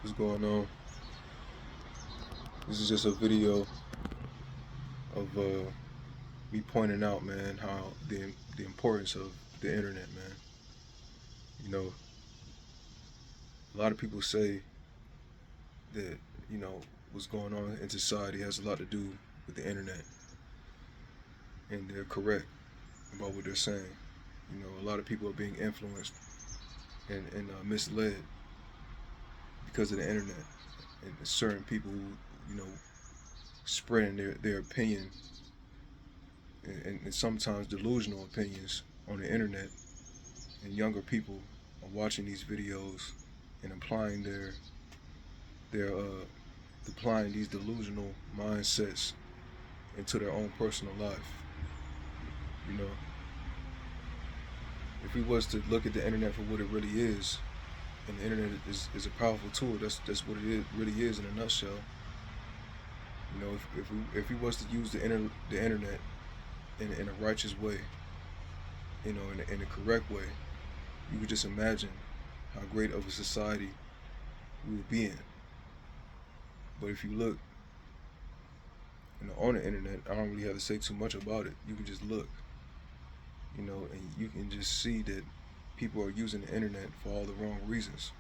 What's going on? This is just a video of me pointing out, man, how the importance of the internet, man. You know, a lot of people say that what's going on in society has a lot to do with the internet, and they're correct about what they're saying. A lot of people are being influenced and misled because of the internet, and certain people who spreading their opinion and sometimes delusional opinions on the internet, and younger people are watching these videos and their applying these delusional mindsets into their own personal life. You know, if we was to look at the internet for what it really is, and the internet is a powerful tool, that's what really is in a nutshell. If we was to use the internet in a righteous way, in a correct way, you could just imagine how great of a society we would be in. But if you look, on the internet, I don't really have to say too much about it. You can just look, and you can just see that people are using the internet for all the wrong reasons.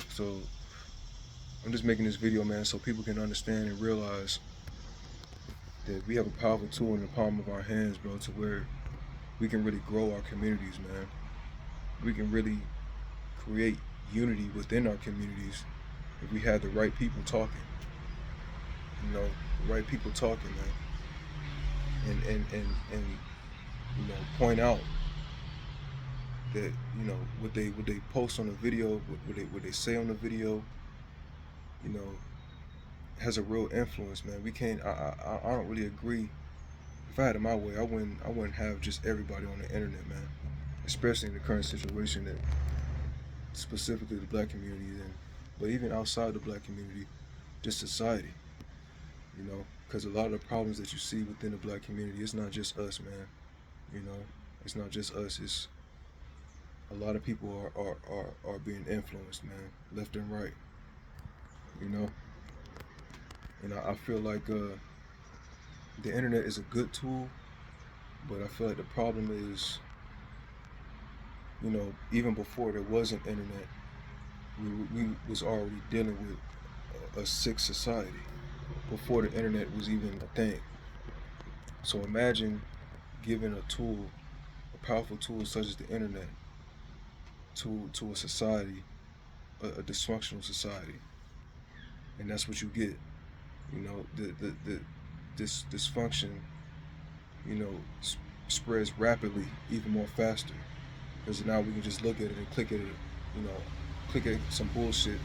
So I'm just making this video, man, so people can understand and realize that we have a powerful tool in the palm of our hands, bro, to where we can really grow our communities, man. We can really create unity within our communities if we have the right people talking. The right people talking, man. And point out that what they post on the video, what they say on the video, has a real influence, man. We can't. I don't really agree. If I had it my way, I wouldn't have just everybody on the internet, man. Especially in the current situation that specifically the black community is in, but even outside the black community, just society. Because a lot of the problems that you see within the black community, it's not just us, man. It's not just us. It's a lot of people are being influenced, man, left and right. And I feel like the internet is a good tool, but I feel like the problem is, even before there wasn't internet, we was already dealing with a sick society before the internet was even a thing. So imagine giving a tool, a powerful tool such as the internet, to a society, a dysfunctional society, and that's what you get. This dysfunction, spreads rapidly, even more faster, because now we can just look at it and click at it, click at some bullshit,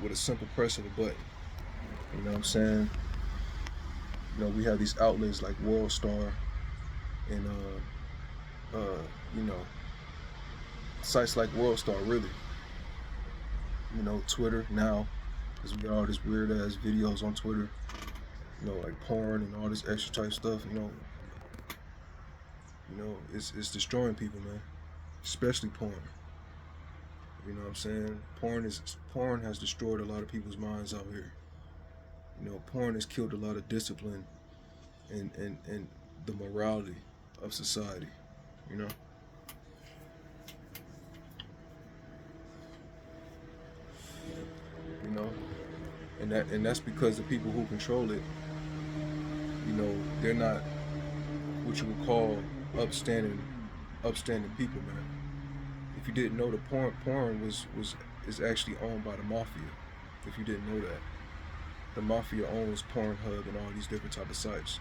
with a simple press of a button. You know what I'm saying? We have these outlets like WorldStar and sites like WorldStar, really. Twitter now, because we got all this weird ass videos on Twitter, like porn and all this extra type stuff. It's destroying people, man. Especially porn. You know what I'm saying? Porn has destroyed a lot of people's minds out here. Porn has killed a lot of discipline and the morality of society. You know. You know, and that's because the people who control it, they're not what you would call upstanding people, man. If you didn't know, the porn is actually owned by the mafia. If you didn't know that, the mafia owns Pornhub and all these different type of sites.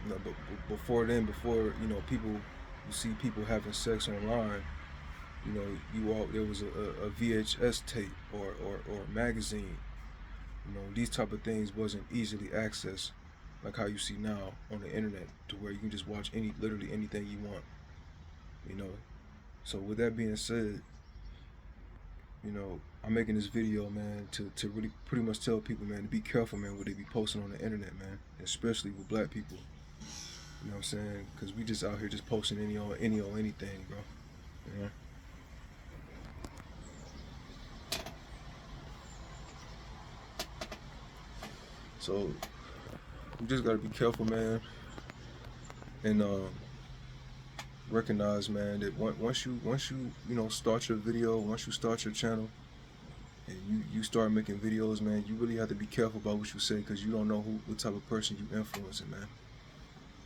But before then, people, you see people having sex online. There was a VHS tape or a magazine. These type of things wasn't easily accessed like how you see now on the internet, to where you can just watch literally anything you want. So with that being said, I'm making this video, man, to really pretty much tell people, man, to be careful, man, what they be posting on the internet, man, especially with black people. You know what I'm saying? Because we just out here just posting any on anything, bro. You know? So we just gotta be careful, man, and recognize, man, that once you start your video, once you start your channel, and you start making videos, man, you really have to be careful about what you say, because you don't know what type of person you influencing, man.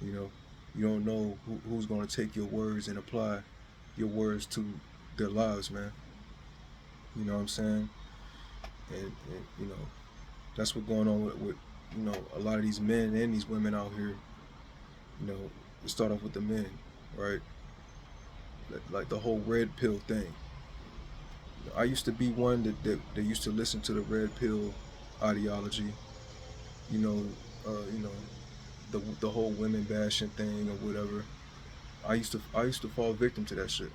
You don't know who's going to take your words and apply your words to their lives, man. You know what I'm saying? And that's what's going on with a lot of these men and these women out here. To start off with the men, right? Like the whole red pill thing. I used to be one that used to listen to the red pill ideology. The whole women bashing thing or whatever. I used to fall victim to that shit.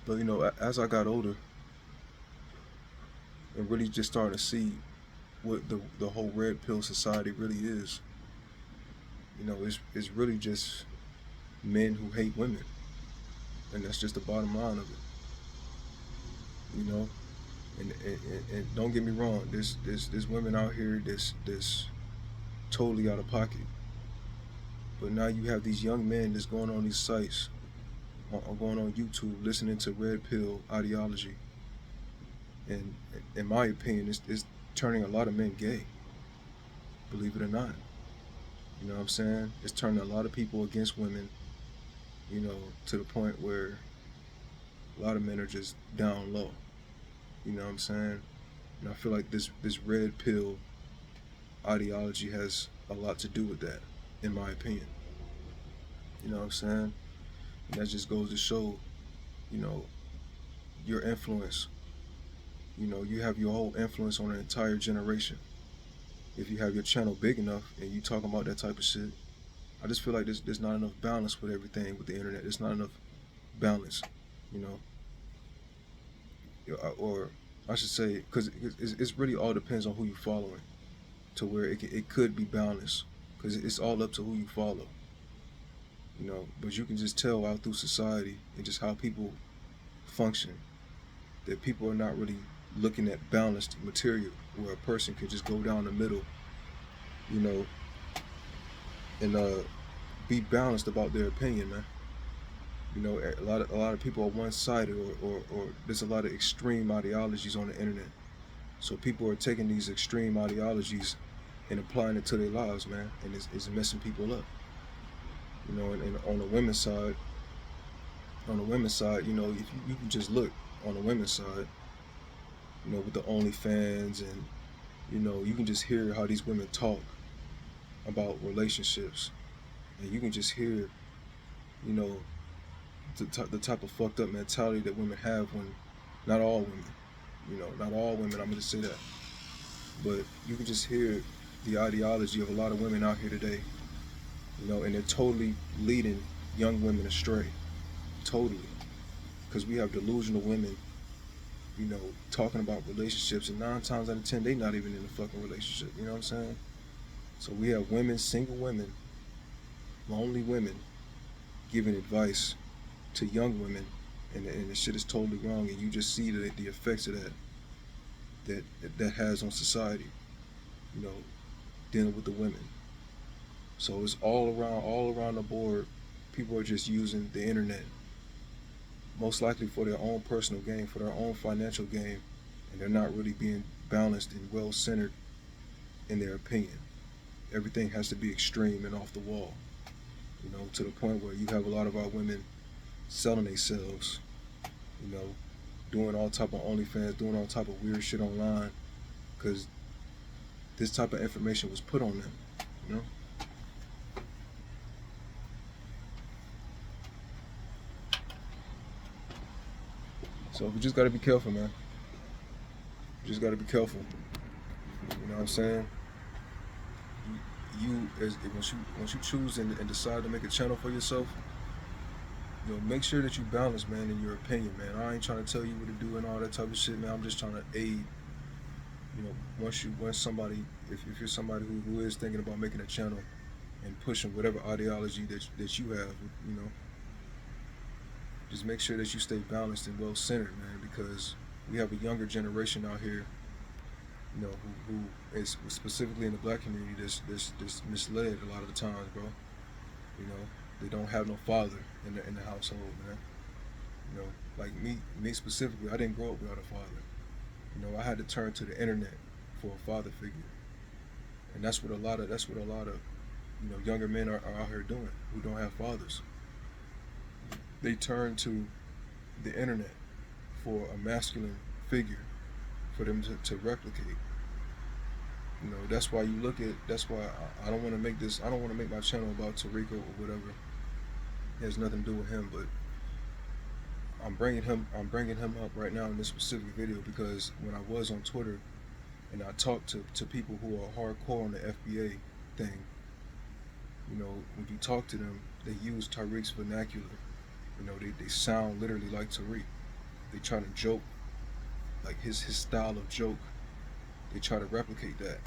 But as I got older and really just starting to see what the whole red pill society really is, it's really just men who hate women, and that's just the bottom line of it. And don't get me wrong, there's women out here that's totally out of pocket. But now you have these young men that's going on these sites, or going on YouTube, listening to red pill ideology, and in my opinion, it's turning a lot of men gay. Believe it or not, you know what I'm saying? It's turning a lot of people against women. To the point where a lot of men are just down low. You know what I'm saying? And I feel like this red pill ideology has a lot to do with that, in my opinion. You know what I'm saying? And that just goes to show, your influence. You have your whole influence on an entire generation. If you have your channel big enough and you talking about that type of shit, I just feel like there's not enough balance with everything with the internet. There's not enough balance, or I should say, because it's really all depends on who you following, to where it could be balanced, because it's all up to who you follow. But you can just tell out through society and just how people function that people are not really looking at balanced material, where a person could just go down the middle, and be balanced about their opinion, man. A lot of people are one-sided, or there's a lot of extreme ideologies on the internet. So people are taking these extreme ideologies and applying it to their lives, man, and it's messing people up. And on the women's side, if you can just look on the women's side, with the OnlyFans, and you can just hear how these women talk about relationships, and you can just hear, the type of fucked up mentality that women have when, not all women, not all women, I'm gonna say that, but you can just hear the ideology of a lot of women out here today, and they're totally leading young women astray, totally, because we have delusional women, talking about relationships, and 9 times out of 10, they not even in a fucking relationship, you know what I'm saying? So we have women, single women, lonely women, giving advice to young women, and the shit is totally wrong, and you just see the effects of that has on society, dealing with the women. So it's all around the board. People are just using the internet, most likely for their own personal gain, for their own financial gain, and they're not really being balanced and well-centered in their opinion. Everything has to be extreme and off the wall, to the point where you have a lot of our women selling themselves, doing all type of OnlyFans, doing all type of weird shit online, because this type of information was put on them, So we just gotta be careful, man. We just gotta be careful. You know what I'm saying? Once you choose and decide to make a channel for yourself, make sure that you balance, man, in your opinion, man. I ain't trying to tell you what to do and all that type of shit, man. I'm just trying to aid. Once somebody, if you're somebody who is thinking about making a channel and pushing whatever ideology that you have, just make sure that you stay balanced and well centered, man, because we have a younger generation out here, who is specifically in the black community that's misled a lot of the times, bro. They don't have no father in the household, man. Like me specifically, I didn't grow up without a father. I had to turn to the internet for a father figure, and that's what a lot of younger men are out here doing who don't have fathers. They turn to the internet for a masculine figure for them to replicate. That's why that's why I don't want to make my channel about Tariq or whatever. It has nothing to do with him, but I'm bringing him up right now in this specific video because when I was on Twitter and I talked to people who are hardcore on the FBA thing, when you talk to them, they use Tariq's vernacular. They sound literally like Tariq. They try to joke, like his style of joke. They try to replicate that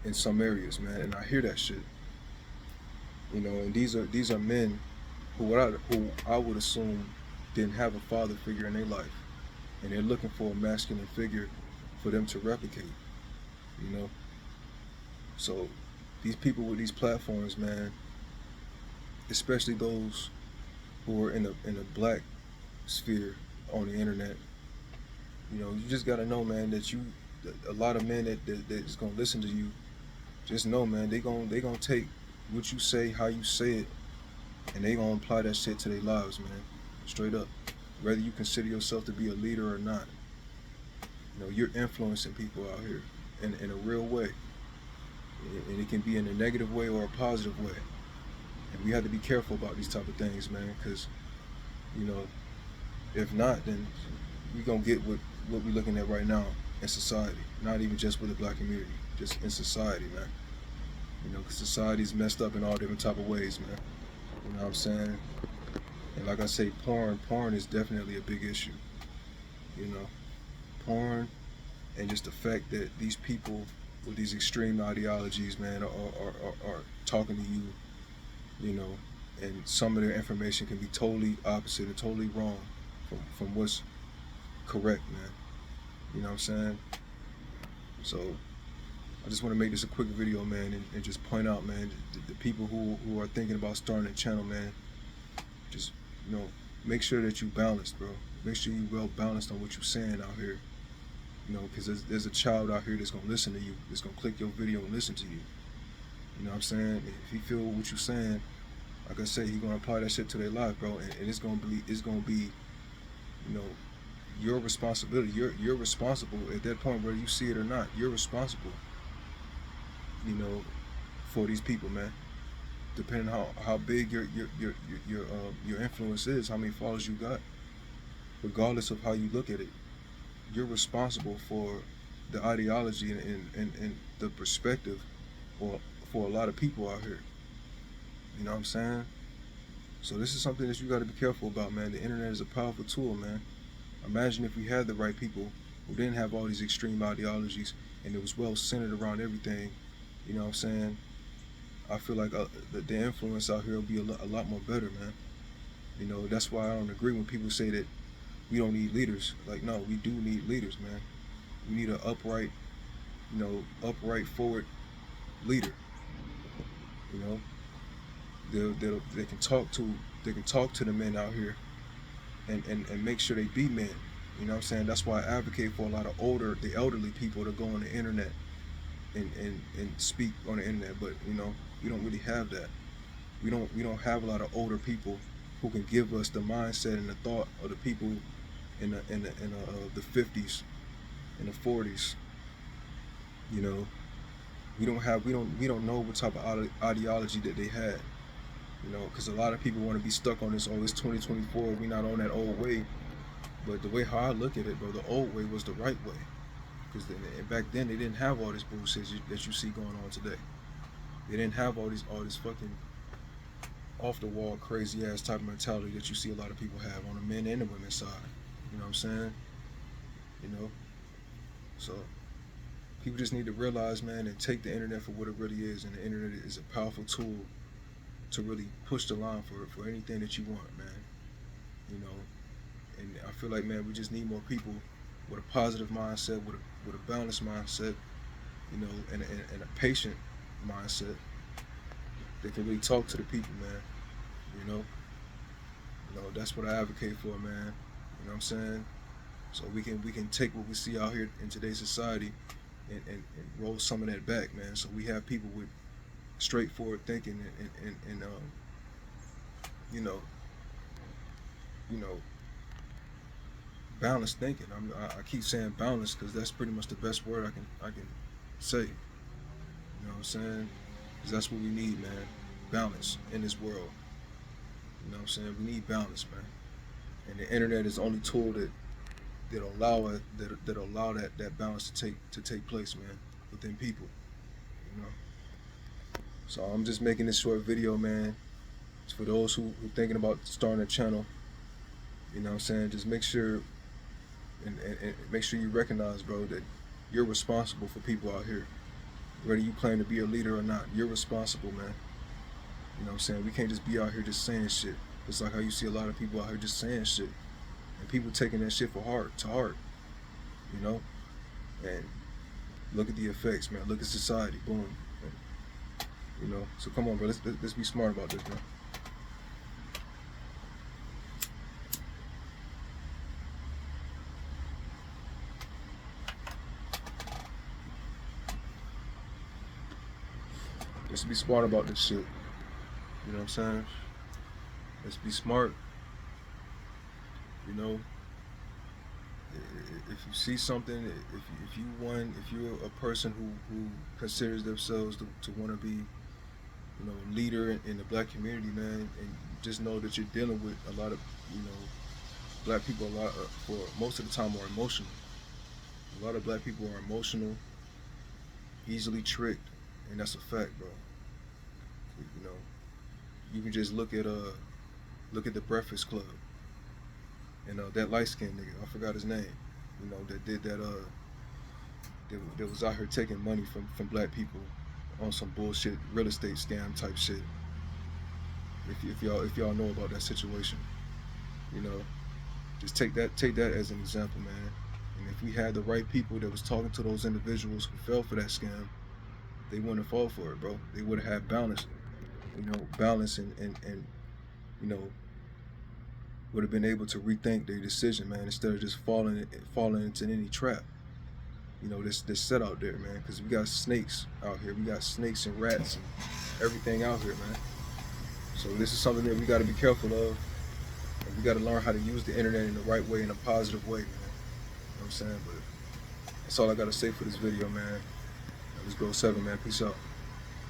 in some areas, man, and I hear that shit. And these are men who I would assume didn't have a father figure in their life, and they're looking for a masculine figure for them to replicate. So these people with these platforms, man, especially those who are in the black sphere on the internet, you just gotta know, man, that a lot of men that is gonna listen to you, just know, man, they gonna take what you say, how you say it, and they gonna apply that shit to their lives, man. Straight up. Whether you consider yourself to be a leader or not, you're influencing people out here in a real way, and it can be in a negative way or a positive way. And we have to be careful about these type of things, man, because if not, then we're gonna get what we're looking at right now in society. Not even just with the black community, just in society, man. Because society's messed up in all different type of ways, man. You know what I'm saying? And like I say, porn is definitely a big issue. Porn, and just the fact that these people with these extreme ideologies, man, are talking to you, and some of their information can be totally opposite and totally wrong from what's correct, man. You know what I'm saying? So I just want to make this a quick video, man, and just point out, man, the people who are thinking about starting a channel, man, just, make sure that you balanced, bro. Make sure you well balanced on what you're saying out here. Because there's a child out here that's going to listen to you, that's going to click your video and listen to you. You know what I'm saying? If he feel what you're saying, like I say, he's going to apply that shit to their life, bro. And it's going to be, your responsibility. You're responsible at that point, whether you see it or not. You're responsible, for these people, man. Depending on how big your influence is, how many followers you got, regardless of how you look at it, you're responsible for the ideology and the perspective for a lot of people out here. You know what I'm saying? So this is something that you got to be careful about, man. The internet is a powerful tool, man. Imagine if we had the right people who didn't have all these extreme ideologies and it was well centered around everything. You know what I'm saying? I feel like the influence out here will be a lot more better, man. That's why I don't agree when people say that we don't need leaders. Like, no, we do need leaders, man. We need an upright, forward leader. They can talk to the men out here and make sure they be men. You know what I'm saying? That's why I advocate for a lot of the elderly people to go on the internet and speak on the internet. But we don't really have that. We don't have a lot of older people who can give us the mindset and the thought of the people in the 50s and the 40s. We don't know what type of ideology that they had. Because a lot of people want to be stuck on this. Oh, it's 2024. We're not on that old way. But the way how I look at it, bro, the old way was the right way. Because back then they didn't have all this bullshit that you see going on today. They didn't have all this fucking off the wall, crazy ass type of mentality that you see a lot of people have on the men and the women's side. You know what I'm saying? You know, so people just need to realize, man, and take the internet for what it really is. And the internet is a powerful tool to really push the line for anything that you want, man. You know, and I feel like, man, we just need more people with a positive mindset, with a balanced mindset, you know, and a patient mindset that can really talk to the people, man. You know, that's what I advocate for, man. You know what I'm saying? So we can take what we see out here in today's society and roll some of that back, man. So we have people with straightforward thinking and you know, you know, balanced thinking. I keep saying balanced because that's pretty much the best word I can say. You know what I'm saying? Because that's what we need, man. Balance in this world. You know what I'm saying? We need balance, man. And the internet is the only tool that'll allow that balance to take place, man, within people. You know. So I'm just making this short video, man. It's for those who thinking about starting a channel. You know what I'm saying? Just make sure and make sure you recognize, bro, that you're responsible for people out here. Whether you claim to be a leader or not, you're responsible, man. You know what I'm saying? We can't just be out here just saying shit. It's like how you see a lot of people out here just saying shit. And people taking that shit to heart. You know? And look at the effects, man. Look at society. Boom. And, you know? So come on, bro. Let's be smart about this, man. Let's be smart about this shit. You know what I'm saying? Let's be smart. You know, if you see something, if you're a person who considers themselves to want to be, you know, leader in the black community, man, and just know that you're dealing with a lot of, you know, black people for most of the time are emotional. A lot of black people are emotional, easily tricked, and that's a fact, bro. You know, you can just look at the Breakfast Club, and that light skinned nigga, I forgot his name, you know, that did that that was out here taking money from black people on some bullshit real estate scam type shit. If y'all know about that situation, you know, just take that as an example, man. And if we had the right people that was talking to those individuals who fell for that scam, they wouldn't have fall for it, bro. They would have had balance, you know, balance and you know, would have been able to rethink their decision, man, instead of just falling into any trap, you know, this set out there, man. Because we got snakes out here, we got snakes and rats and everything out here, man. So this is something that we got to be careful of, and we got to learn how to use the internet in the right way, in a positive way, man. You know what I'm saying? But that's all I got to say for this video, man. Let's go 7, man. Peace out.